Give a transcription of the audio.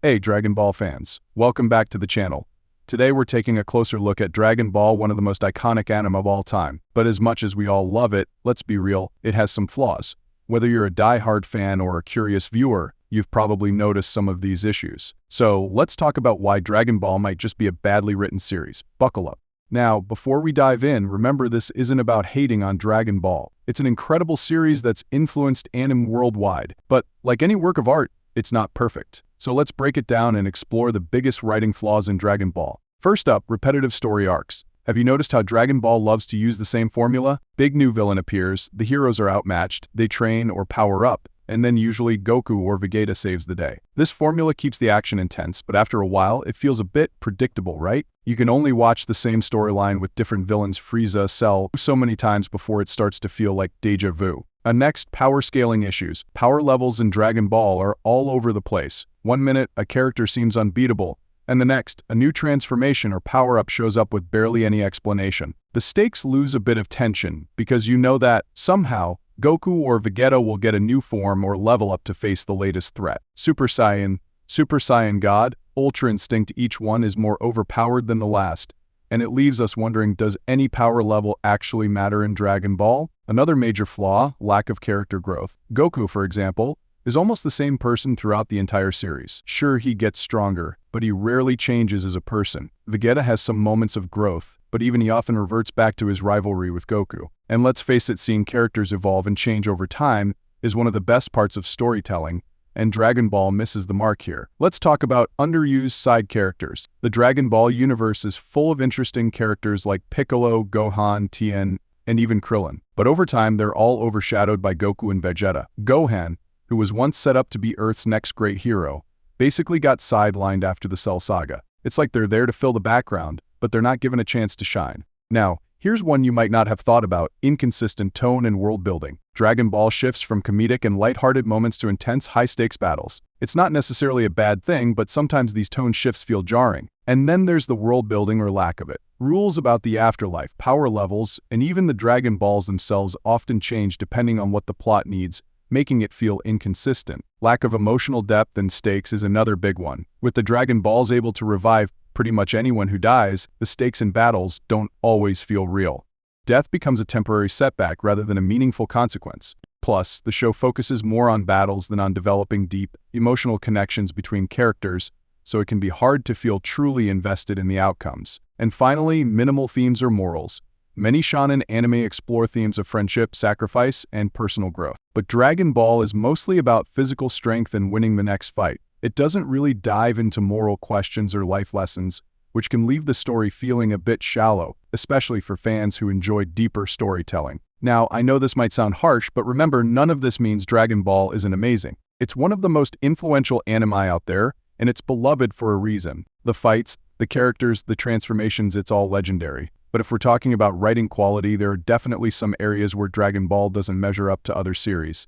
Hey Dragon Ball fans, welcome back to the channel. Today we're taking a closer look at Dragon Ball, one of the most iconic anime of all time. But as much as we all love it, let's be real, it has some flaws. Whether you're a die-hard fan or a curious viewer, you've probably noticed some of these issues. So let's talk about why Dragon Ball might just be a badly written series. Buckle up. Now, before we dive in, remember this isn't about hating on Dragon Ball. It's an incredible series that's influenced anime worldwide. But like any work of art, it's not perfect. So let's break it down and explore the biggest writing flaws in Dragon Ball. First up, repetitive story arcs. Have you noticed how Dragon Ball loves to use the same formula? Big new villain appears, the heroes are outmatched, they train or power up, and then usually Goku or Vegeta saves the day. This formula keeps the action intense, but after a while, it feels a bit predictable, right? You can only watch the same storyline with different villains Frieza, Cell, so many times before it starts to feel like déjà vu. Next, power scaling issues. Power levels in Dragon Ball are all over the place. One minute, a character seems unbeatable, and the next, a new transformation or power-up shows up with barely any explanation. The stakes lose a bit of tension, because you know that, somehow, Goku or Vegeta will get a new form or level up to face the latest threat. Super Saiyan God, Ultra Instinct, each one is more overpowered than the last, and it leaves us wondering, does any power level actually matter in Dragon Ball? Another major flaw, lack of character growth. Goku, for example, is almost the same person throughout the entire series. Sure, he gets stronger, but he rarely changes as a person. Vegeta has some moments of growth, but even he often reverts back to his rivalry with Goku. And let's face it, seeing characters evolve and change over time is one of the best parts of storytelling, and Dragon Ball misses the mark here. Let's talk about underused side characters. The Dragon Ball universe is full of interesting characters like Piccolo, Gohan, Tien, and even Krillin. But over time, they're all overshadowed by Goku and Vegeta. Gohan, who was once set up to be Earth's next great hero, basically got sidelined after the Cell Saga. It's like they're there to fill the background, but they're not given a chance to shine. Now, here's one you might not have thought about: inconsistent tone and world building. Dragon Ball shifts from comedic and lighthearted moments to intense, high-stakes battles. It's not necessarily a bad thing, but sometimes these tone shifts feel jarring. And then there's the world building or lack of it. Rules about the afterlife, power levels, and even the Dragon Balls themselves often change depending on what the plot needs, making it feel inconsistent. Lack of emotional depth and stakes is another big one. With the Dragon Balls able to revive pretty much anyone who dies, the stakes in battles don't always feel real. Death becomes a temporary setback rather than a meaningful consequence. Plus, the show focuses more on battles than on developing deep, emotional connections between characters, so it can be hard to feel truly invested in the outcomes. And finally, minimal themes or morals. Many shonen anime explore themes of friendship, sacrifice, and personal growth. But Dragon Ball is mostly about physical strength and winning the next fight. It doesn't really dive into moral questions or life lessons, which can leave the story feeling a bit shallow, especially for fans who enjoy deeper storytelling. Now, I know this might sound harsh, but remember, none of this means Dragon Ball isn't amazing. It's one of the most influential anime out there, and it's beloved for a reason. The fights, the characters, the transformations, it's all legendary. But if we're talking about writing quality, there are definitely some areas where Dragon Ball doesn't measure up to other series.